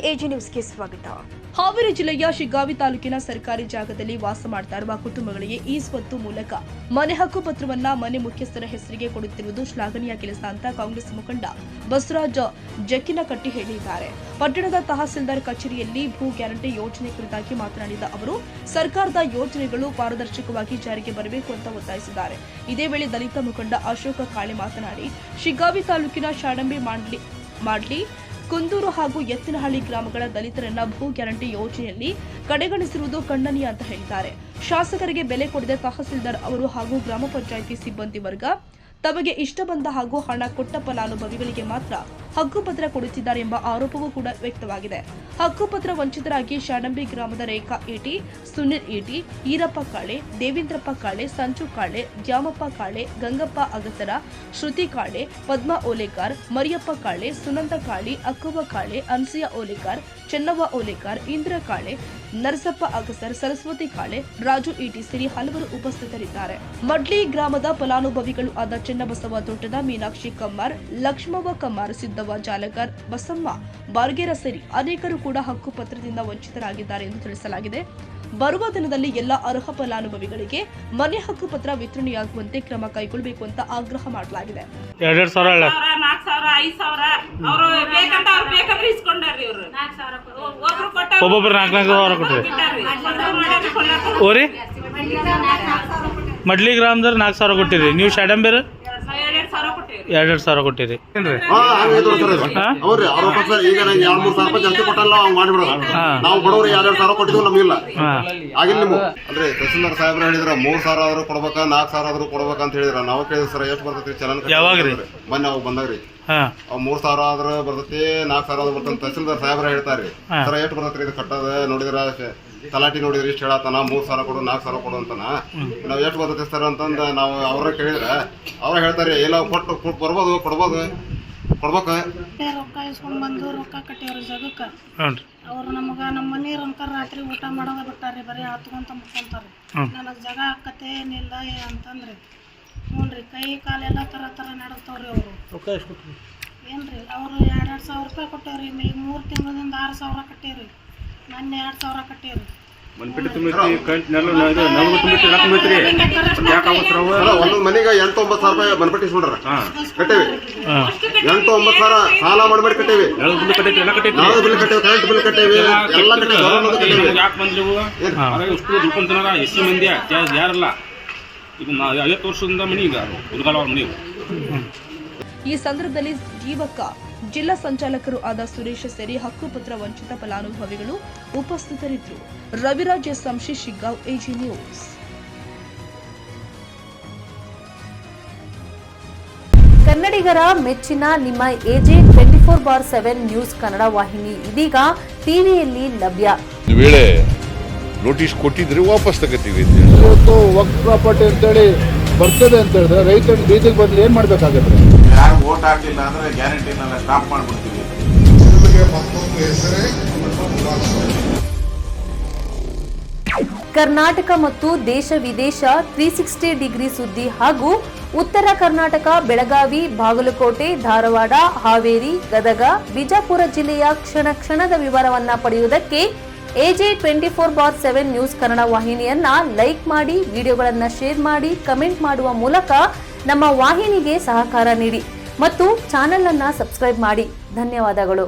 AG ನ್ಯೂಸ್ಗೆ ಸ್ವಾಗತ. ಹಾವೇರಿ ಜಿಲ್ಲೆಯ ಶಿಗ್ಗಾವಿ ತಾಲೂಕಿನ ಸರ್ಕಾರಿ ಜಾಗದಲ್ಲಿ ವಾಸ ಮಾಡ್ತಾ ಇರುವ ಕುಟುಂಬಗಳಿಗೆ ಈ ಸ್ವತ್ತು ಮೂಲಕ ಮನೆ ಹಕ್ಕು ಪತ್ರವನ್ನ ಮನೆ ಮುಖ್ಯಸ್ಥರ ಹೆಸರಿಗೆ ಕೊಡುತ್ತಿರುವುದು ಶ್ಲಾಘನೀಯ ಕೆಲಸ ಅಂತ ಕಾಂಗ್ರೆಸ್ ಮುಖಂಡ ಬಸವರಾಜ ಜಕ್ಕಿನಕಟ್ಟಿ ಹೇಳಿದ್ದಾರೆ. ಪಟ್ಟಣದ ತಹಸೀಲ್ದಾರ್ ಕಚೇರಿಯಲ್ಲಿ ಭೂ ಗ್ಯಾರಂಟಿ ಯೋಜನೆ ಕುರಿತಾಗಿ ಮಾತನಾಡಿದ ಅವರು, ಸರ್ಕಾರದ ಯೋಜನೆಗಳು ಪಾರದರ್ಶಕವಾಗಿ ಜಾರಿಗೆ ಬರಬೇಕು ಅಂತ ಒತ್ತಾಯಿಸಿದ್ದಾರೆ. ಇದೇ ವೇಳೆ ದಲಿತ ಮುಖಂಡ ಅಶೋಕ ಕಾಳೆ ಮಾತನಾಡಿ, ಶಿಗ್ಗಾವಿ ತಾಲೂಕಿನ ಶಾಡಂಬಿ ಮಾಡ್ಲಿ ಕುಂದೂರು ಹಾಗೂ ಎತ್ತಿನಹಳ್ಳಿ ಗ್ರಾಮಗಳ ದಲಿತರನ್ನ ಭೂ ಗ್ಯಾರಂಟಿ ಯೋಜನೆಯಲ್ಲಿ ಕಡೆಗಣಿಸಿರುವುದು ಖಂಡನೀಯ ಅಂತ ಹೇಳಿದ್ದಾರೆ. ಶಾಸಕರಿಗೆ ಬೆಲೆ ಕೊಡದೆ ತಹಸೀಲ್ದಾರ್ ಅವರು ಹಾಗೂ ಗ್ರಾಮ ಪಂಚಾಯಿತಿ ಸಿಬ್ಬಂದಿ ವರ್ಗ ತಮಗೆ ಇಷ್ಟ ಬಂದ ಹಾಗೂ ಹಣ ಕೊಟ್ಟ ಫಲಾನುಭವಿಗಳಿಗೆ ಮಾತ್ರ ಹಕ್ಕುಪತ್ರ ಕೊಡುತ್ತಿದ್ದಾರೆ ಎಂಬ ಆರೋಪವೂ ಕೂಡ ವ್ಯಕ್ತವಾಗಿದೆ. ಹಕ್ಕುಪತ್ರ ವಂಚಿತರಾಗಿ ಶಾಡಂಬಿ ಗ್ರಾಮದ ರೇಖಾ ಈಟಿ, ಸುನಿಲ್ ಈಟಿ, ಈರಪ್ಪ ಕಾಳೆ, ದೇವೇಂದ್ರಪ್ಪ ಕಾಳೆ, ಸಂಚು ಕಾಳೆ, ದ್ಯಾಮಪ್ಪ ಕಾಳೆ, ಗಂಗಪ್ಪ ಅಗಸರ, ಶ್ರುತಿ ಕಾಳೆ, ಪದ್ಮಾ ಓಲೇಕಾರ್, ಮರಿಯಪ್ಪ ಕಾಳೆ, ಸುನಂದ ಕಾಳಿ, ಅಕ್ಕವ್ವ ಕಾಳೆ, ಅನ್ಸಿಯಾ ಓಲೇಕಾರ್, ಚೆನ್ನವ್ವ ಓಲೇಕಾರ್, ಇಂದ್ರ ಕಾಳೆ, ನರಸಪ್ಪ ಅಗಸರ್, ಸರಸ್ವತಿ ಕಾಳೆ, ರಾಜು ಈಟಿ ಸೇರಿ ಹಲವರು ಉಪಸ್ಥಿತರಿದ್ದಾರೆ. ಮಡ್ಲಿ ಗ್ರಾಮದ ಫಲಾನುಭವಿಗಳು ಆದ ಚೆನ್ನಬಸವ ತೋಟದ ಮೀನಾಕ್ಷಿ ಕಮ್ಮಾರ್, ಲಕ್ಷ್ಮವ್ವ ಕಮ್ಮಾರ್, ಸಿದ್ದವ್ವ ಜಾಲಕರ್, ಬಸಮ್ಮ ಬಾರ್ಗೇರ ಸೇರಿ ಅನೇಕರು ಕೂಡ ಹಕ್ಕು ಪತ್ರದಿಂದ ವಂಚಿತರಾಗಿದ್ದಾರೆ ಎಂದು ತಿಳಿಸಲಾಗಿದೆ. ಬರುವ ದಿನದಲ್ಲಿ ಎಲ್ಲ ಅರ್ಹ ಫಲಾನುಭವಿಗಳಿಗೆ ಮನೆ ಹಕ್ಕು ಪತ್ರ ವಿತರಣೆಯಾಗುವಂತೆ ಕ್ರಮ ಕೈಗೊಳ್ಳಬೇಕು ಅಂತ ಆಗ್ರಹ ಮಾಡಲಾಗಿದೆ. ಮಡ್ಲಿ ಗ್ರಾಮದ 4,000 ಕೊಟ್ಟಿರಿ, ನೀವು ಶಾಡಂಬೇರ್ 2,000 ಕೊಟ್ಟಿರಿ. ಈಗ ನಂಗೆ 2-3 ಸಾವಿರ ಜಾಸ್ತಿ ಕೊಟ್ಟಲ್ಲ, ನಾವು ಬಡವ್ರು 2,000 ಕೊಟ್ಟಿದ್ವಿ, ನಮಗಿಲ್ಲ ಆಗಿಲ್ಲ. ನೀವು ಅಂದ್ರೆ ತಹಸೀಲ್ದಾರ್ ಸಾಹೇಬ್ರು ಹೇಳಿದ್ರ 3,000 ಆದ್ರೂ ಕೊಡ್ಬೇಕ, 4,000 ಆದ್ರೂ ಕೊಡ್ಬೇಕ ಅಂತ ಹೇಳಿದ್ರ. ನಾವು ಕೇಳಿದ್ರಿ ಸರ್ ಎಷ್ಟು ಬರ್ತೈತಿ ಚಲನ್ ಯಾವಾಗ್ರಿ ಮೊನ್ನೆ ಅವ್ ಬಂದಾಗ್ರಿ. 3,000 ಆದ್ರ ಬರ್ತೈತಿ, 4,000 ಆದ್ರೂ ಬರ್ತಂತ ತಹಸೀಲ್ದಾರ್ ಸಾಹೇಬ್ರ ಹೇಳ್ತಾರ್ರಿ. ಸರ್ ಎಷ್ಟು ಬರ್ತೈತ್ರಿ ಇದು ಕಟ್ಟದ ನೋಡಿದ್ರ ತಲಾಟಿ ನೋಡಿದ್ರೆ ಇಷ್ಟು ಹೇಳತ್ತಾನ, 3,000 ಕೊಡು 4,000 ಕೊಡು ಅಂತಾನ. ನಾವ್ ಎಷ್ಟು ಬರ್ತೈತಿ ಸರ್ ಅಂತಂದ ನಾವು ಅವ್ರ ಕೇಳಿದ್ರೆ ಅವ್ರ ಹೇಳ್ತಾರೆ ಇಲ್ಲ ಕೊಟ್ಟು ಬರ್ಬೋದು, ಕೊಡ್ಬೋದು, ಕೊಡ್ಬೇಕ. ರೊಕ್ಕ ಇಸ್ಕೊಂಡ್ ಬಂದು ರೊಕ್ಕ ಕಟ್ಟಿವ್ರಿ ಜಗಕ್ಕ. ಅವ್ರು ನಮಗ ನಮ್ಮ ಮನೀರ್ ಅನ್ಕರ್ ರಾತ್ರಿ ಊಟ ಮಾಡೋದ ಬಿಟ್ಟಾರ್ರಿ, ಬರೀ ಹತ್ಕೊಂತ ಮುಕ್ಕೊಂತಾರ್ರಿ. ನನಗ್ ಜಾಗ ಹಾಕತ್ತೆ ಏನಿಲ್ಲ ಅಂತಂದ್ರಿ. ನೋಡ್ರಿ ಕೈ ಕಾಲೆಲ್ಲ ತರ ನಡೆಸ್ತವ್ರಿ ಅವ್ರು. ಏನ್ರಿ ಅವ್ರು 2,000 ರೂಪಾಯಿ ಕೊಟ್ಟೇವ್ರಿ. ಈ 3 ತಿಂಗಳಿಂದ 6,000 ಕಟ್ಟೇವ್ರಿ. ಮೊನ್ನೆ 2,000 ಕಟ್ಟೇವ್ರಿ. ಒಂದೊಂದು ಮನೆಗೆ 8-9 ಸಾವಿರ ರೂಪಾಯಿ ಮನ್ಪಟ್ಟಿ ಇಸ್ಕೊಂಡ್ರ ಕಟ್ಟೇವಿ. 8-9 ಸಾವಿರ ಸಾಲ ಮಾಡಿ ಕಟ್ಟೇವಿ. ನಾವು ಬಿಲ್ ಕಟ್ಟೇವಿ, ಕರೆಂಟ್ ಬಿಲ್ ಕಟ್ಟೇವಿ, ಎಲ್ಲ ಕಟ್ಟೇವಿ. ಯಾರಲ್ಲ ಇದು 50 ವರ್ಷದಿಂದ ಮನಿ ಈಗ ಉದ್ಗಾಲ ಮನಿ. ಈ ಸಂದರ್ಭದಲ್ಲಿ ಜೀವಕ ಜಿಲ್ಲಾ ಸಂಚಾಲಕರು ಆದ ಸುರೇಶ್ ಸೇರಿ ಹಕ್ಕುಪತ್ರ ವಂಚಿತ ಫಲಾನುಭವಿಗಳು ಉಪಸ್ಥಿತರಿದ್ದರು. Raviraj Samshi, Shiggaon, AG news. ಕನ್ನಡಿಗರ ಮೆಚ್ಚಿನ ನಿಮ್ಮ ಎಜೆ 24/7 ನ್ಯೂಸ್ ಕನ್ನಡ ವಾಹಿನಿ ಇದೀಗ ಟಿವಿಯಲ್ಲಿ ಲಭ್ಯ. ವೇಳೆ ನೋಟಿಸ್ ಕೊಟ್ಟಿದ್ರೆ ವಾಪಸ್ ತಗೋತೀವಿ. ಇವತ್ತು ವಕ್ಫ್ ಪ್ರಾಪರ್ಟಿ ಅಂತೇಳಿ ಬರ್ತದೆ ಅಂತ ಹೇಳಿದ್ರೆ ರೈತರು ಬೀದಿಗೆ ಬಂದ್ರೆ ಏನ್ ಮಾಡ್ಬೇಕಾಗತ್ತೆ? ಯಾರು ವೋಟ್ ಹಾಕಲಿಲ್ಲ ಅಂದ್ರೆ ಗ್ಯಾರಂಟಿನೆಲ್ಲ ಸ್ಟಾಪ್ ಮಾಡ್ಬಿಡ್ತೀವಿ. ಕರ್ನಾಟಕ ಮತ್ತು ದೇಶ ವಿದೇಶ 360 ಡಿಗ್ರಿ ಸುದ್ದಿ ಹಾಗೂ ಉತ್ತರ ಕರ್ನಾಟಕ, ಬೆಳಗಾವಿ, ಬಾಗಲಕೋಟೆ, ಧಾರವಾಡ, ಹಾವೇರಿ, ಗದಗ, ಬಿಜಾಪುರ ಜಿಲ್ಲೆಯ ಕ್ಷಣ ಕ್ಷಣದ ವಿವರವನ್ನ ಪಡೆಯುವುದಕ್ಕೆ ಎಜೆ 24/7 ನ್ಯೂಸ್ ಕನ್ನಡ ವಾಹಿನಿಯನ್ನ ಲೈಕ್ ಮಾಡಿ, ವಿಡಿಯೋಗಳನ್ನ ಶೇರ್ ಮಾಡಿ, ಕಮೆಂಟ್ ಮಾಡುವ ಮೂಲಕ ನಮ್ಮ ವಾಹಿನಿಗೆ ಸಹಕಾರ ನೀಡಿ ಮತ್ತು ಚಾನೆಲ್ ಅನ್ನ ಸಬ್ಸ್ಕ್ರೈಬ್ ಮಾಡಿ. ಧನ್ಯವಾದಗಳು.